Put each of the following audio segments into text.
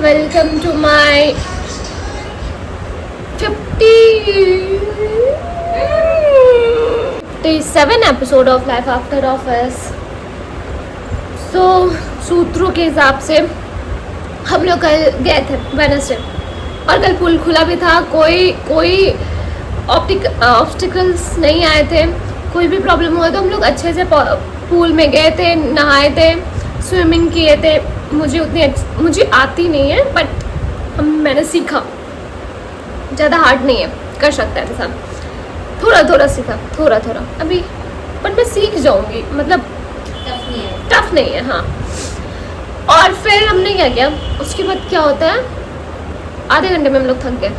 welcome to my 57 episode of Life After Office. So सूत्रों के हिसाब से हम लोग कल गए थे वेडनेसडे और कल पूल खुला भी था. कोई ऑब्स्टिकल्स नहीं आए थे, कोई भी प्रॉब्लम हुआ तो हम लोग अच्छे से पूल में गए थे, नहाए थे, स्विमिंग किए थे. मुझे आती नहीं है बट मैंने सीखा. ज़्यादा हार्ड नहीं है, कर सकता है इंसान. थोड़ा सीखा, थोड़ा अभी, बट मैं सीख जाऊंगी. मतलब टफ नहीं है. हाँ. और फिर हमने क्या किया, उसके बाद क्या होता है, आधे घंटे में हम लोग थक गए.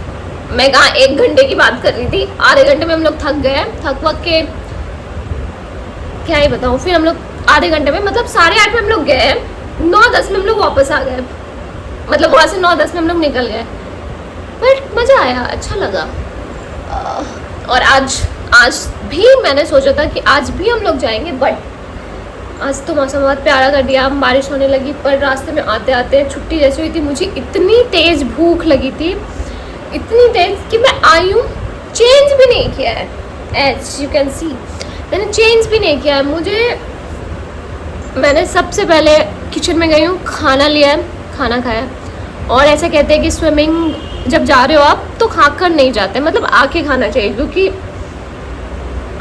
मैं कहाँ 1 घंटे की बात कर रही थी, आधे घंटे में हम लोग थक गए. थक के क्या ही बताऊँ. फिर हम लोग आधे घंटे में, मतलब 8:30 में हम लोग गए, 9-10 में हम लोग वापस आ गए. मतलब वहाँ से 9-10 में हम लोग निकल गए. बट मज़ा आया, अच्छा लगा. और आज भी मैंने सोचा था कि आज भी हम लोग जाएंगे, बट आज तो मौसम बहुत प्यारा कर दिया. बारिश होने लगी, पर रास्ते में आते आते छुट्टी जैसी हुई थी. मुझे इतनी तेज़ भूख लगी थी, इतनी तेज़ कि मैं आई हूँ, चेंज भी नहीं किया है. एज यू कैन सी मैंने चेंज भी नहीं किया है. मैंने सबसे पहले किचन में गई हूँ, खाना लिया है, खाना खाया. और ऐसे कहते हैं कि स्विमिंग जब जा रहे हो आप तो खाकर नहीं जाते, मतलब आके खाना चाहिए, क्योंकि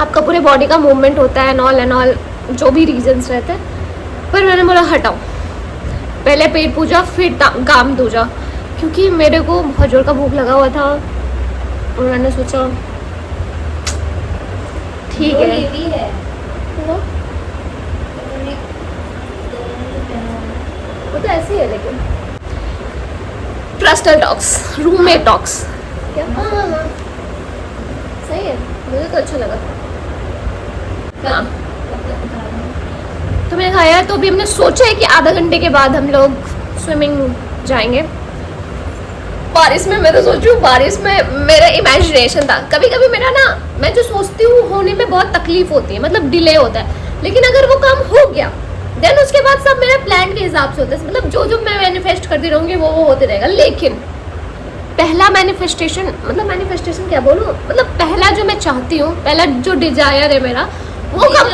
आपका पूरे बॉडी का मूवमेंट होता है, एंड ऑल जो भी रीजंस रहते हैं. पर मैंने बोला हटाओ, पहले पेट पूजा फिर काम दूजा, क्योंकि मेरे को बहुत जोर का भूख लगा हुआ था. और मैंने सोचा ठीक है. वो तो ऐसे ही है, लेकिन ट्रस्टर टॉक्स, रूममेट टॉक्स. क्या? हाँ सही है, मुझे तो अच्छा लगा. हाँ. तो मैंने खाया. तो अभी हमने सोचा है कि आधा घंटे के बाद हम लोग स्विमिंग जाएंगे. बारिश में मैं तो सोच रही हूँ, बारिश में मेरा इमेजिनेशन था. कभी कभी मेरा ना, मैं जो सोचती हूँ होने में बहुत तकलीफ होती है, मतलब डिले होता है. लेकिन अगर वो काम हो गया देन उसके बाद सब मेरा प्लान के हिसाब से होता है. मतलब जो मैं मैनिफेस्ट करती रहूँगी वो होते रहेगा. लेकिन पहला मैनिफेस्टेशन क्या बोलूँ, मतलब पहला जो मैं चाहती हूँ, पहला जो डिजायर है मेरा, वो कब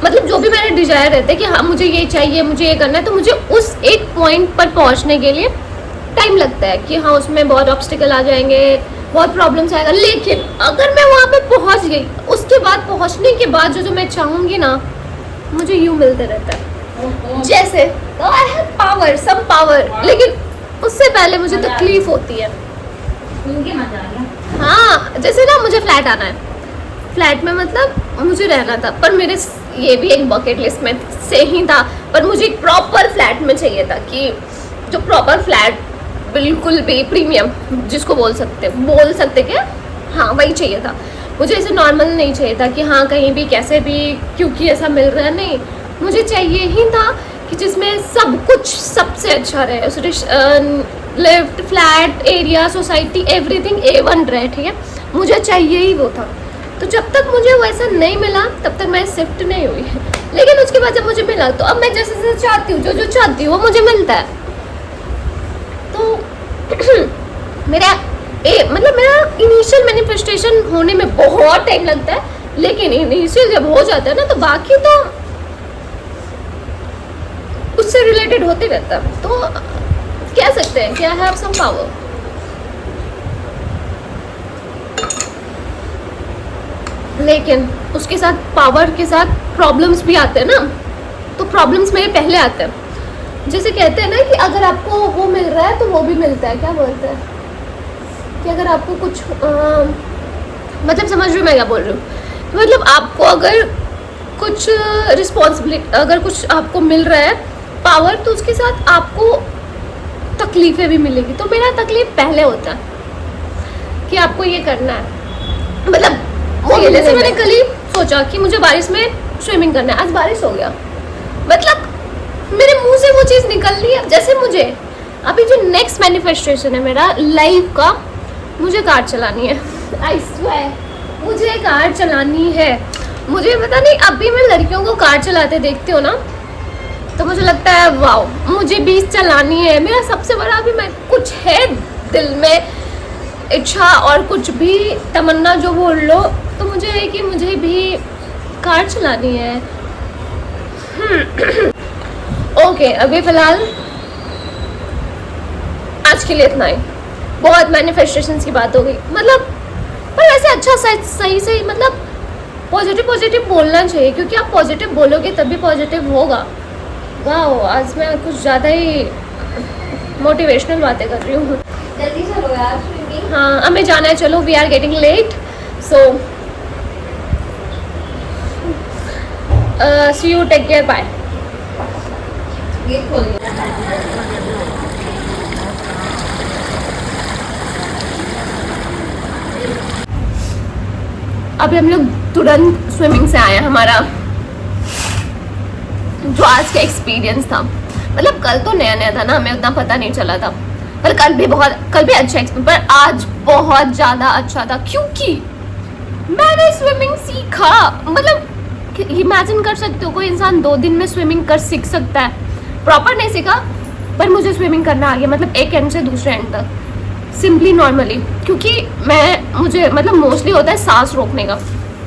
मतलब जो भी मेरे डिजायर रहते हैं कि हाँ मुझे ये चाहिए, मुझे ये करना है, तो मुझे उस एक पॉइंट पर पहुंचने के लिए टाइम लगता है कि हाँ उसमें बहुत ऑब्स्टिकल आ जाएंगे, बहुत प्रॉब्लम्स आएगा. लेकिन अगर मैं वहाँ पे पहुँच गई, उसके बाद पहुँचने के बाद जो मैं चाहूँगी ना, मुझे यूँ मिलते रहता है. जैसे I have power, some power, लेकिन उससे पहले मुझे तकलीफ होती है. हाँ, जैसे ना मुझे फ्लैट आना है, फ्लैट में मतलब मुझे रहना था, पर मेरे ये भी एक बकेट लिस्ट में से ही था. पर मुझे एक प्रॉपर फ्लैट में चाहिए था, कि जो प्रॉपर फ्लैट बिल्कुल भी प्रीमियम जिसको बोल सकते क्या, हाँ वही चाहिए था. मुझे ऐसे नॉर्मल नहीं चाहिए था कि हाँ कहीं भी कैसे भी क्योंकि ऐसा मिल रहा है. नहीं, मुझे चाहिए ही था कि जिसमें सब कुछ सबसे अच्छा रहे. Lift, flat, area, society, everything A1 रहे. ठीक है, मुझे चाहिए ही वो था. तो जब तक मुझे वैसा नहीं मिला तब तक मैं शिफ्ट नहीं हुई. लेकिन उसके बाद जब मुझे मिला तो अब मैं जैसे चाहती हूँ, जो चाहती हूँ वो मुझे मिलता है. तो मेरा इनिशियल मैनिफेस्टेशन होने में बहुत टाइम लगता है, लेकिन इनिशियल जब हो जाता है ना, तो बाकी तो उससे रिलेटेड होते रहता है. तो कह सकते हैं कि आई हैव सम पावर. लेकिन उसके साथ, पावर के साथ प्रॉब्लम्स भी आते हैं ना. तो प्रॉब्लम्स मेरे पहले आते हैं. जैसे कहते हैं ना कि अगर आपको वो मिल रहा है तो वो भी मिलता है. क्या बोलते हैं कि अगर आपको कुछ मतलब समझ रही हूँ मैं क्या बोल रही हूँ. मतलब आपको अगर कुछ रिस्पॉन्सिबिलिटी, अगर कुछ आपको मिल रहा है पावर, तो उसके साथ आपको तकलीफ़ें भी मिलेगी. तो मेरा तकलीफ पहले होता है कि आपको ये करना है. मतलब जैसे मैंने कल ही सोचा कि मुझे बारिश में स्विमिंग करना है, आज बारिश हो गया. मतलब मेरे मुंह से वो चीज़ निकल रही है. जैसे मुझे अभी जो नेक्स्ट मैनिफेस्टेशन है मेरा लाइफ का, मुझे कार चलानी है. आई स्वेयर मुझे कार चलानी है. मुझे पता नहीं, अभी मैं लड़कियों को कार चलाते देखती हूँ ना, तो मुझे लगता है वाओ मुझे भी चलानी है। मेरा सबसे बड़ा भी मैं कुछ है दिल में इच्छा और कुछ भी तमन्ना जो बोल लो, तो मुझे है कि मुझे भी कार चलानी है। ओके, अभी फिलहाल आज के लिए इतना ही। बहुत मैनिफेस्टेशंस की बात हो गई, मतलब पर वैसे अच्छा सही सही मतलब पॉजिटिव बोलना चाहिए, क्योंकि आप पॉजिटिव बोलोगे तभी पॉजिटिव होगा। वाह, आज मैं कुछ ज़्यादा ही मोटिवेशनल बातें कर रही हूँ। जल्दी चलो यार। हाँ, हमें जाना है, चलो, we are getting late, so see you, take care, bye. Gate खोल दिया। अभी हम लोग तुरंत स्विमिंग से आए हैं। हमारा जो आज का एक्सपीरियंस था, मतलब कल तो नया नया था ना, हमें उतना पता नहीं चला था, पर कल भी अच्छा एक्सपीरियंस, पर आज बहुत ज़्यादा अच्छा था क्योंकि मैंने स्विमिंग सीखा। मतलब इमेजिन कर सकते हो, कोई इंसान 2 दिन में स्विमिंग कर सीख सकता है। प्रॉपर नहीं सीखा, पर मुझे स्विमिंग करना आ गया, मतलब एक एंड से दूसरे एंड तक, सिंपली नॉर्मली, क्योंकि मुझे मतलब मोस्टली होता है सांस रोकने का।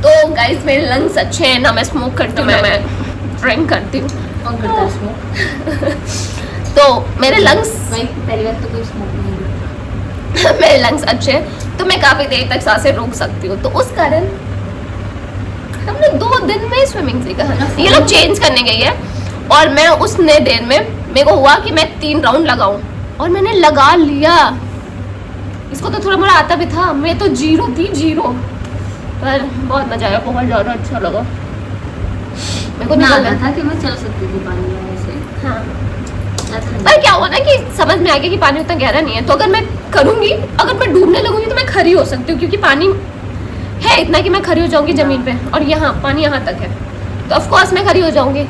तो गाइस मेरे लंग्स अच्छे हैं ना, मैं स्मोक करती हूँ ना मैं ड्रिंक करती हूँ, कौन करता है स्मोक? तो मेरे लंग्स भाई पहली बार तो कोई स्मोक नहीं मेरे लंग्स अच्छे हैं, तो मैं काफ़ी देर तक सांसें रोक सकती हूँ। तो उस कारण हमने 2 दिन में स्विमिंग सीखा। ये लोग चेंज करने गई है, और मैं उसने देर में मेरे को हुआ कि मैं 3 राउंड लगाऊं, और मैंने लगा लिया। इसको तो थोड़ा मोड़ा आता भी था, मैं तो जीरो थी, पर बहुत मजा आया, बहुत ज़्यादा अच्छा लगा मेरे को। ना निकल आता था कि मैं चल सकती थी पानी में ऐसे। हाँ, अच्छा पर क्या हुआ ना कि समझ में आ गया कि पानी उतना गहरा नहीं है, तो अगर मैं करूंगी, अगर मैं डूबने लगूंगी तो मैं खड़ी हो सकती हूँ, क्योंकि पानी है इतना कि मैं खड़ी हो जाऊंगी जमीन पे, और यहाँ पानी यहाँ तक है, तो ऑफ कोर्स मैं खड़ी हो जाऊंगी।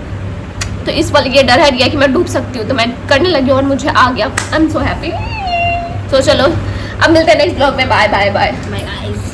तो इस वाले ये डर हट गया कि मैं डूब सकती हूँ, तो मैं करने लगी और मुझे आ गया। I am so happy. तो चलो अब मिलते हैं नेक्स्ट ब्लॉग में, bye bye bye. My guys.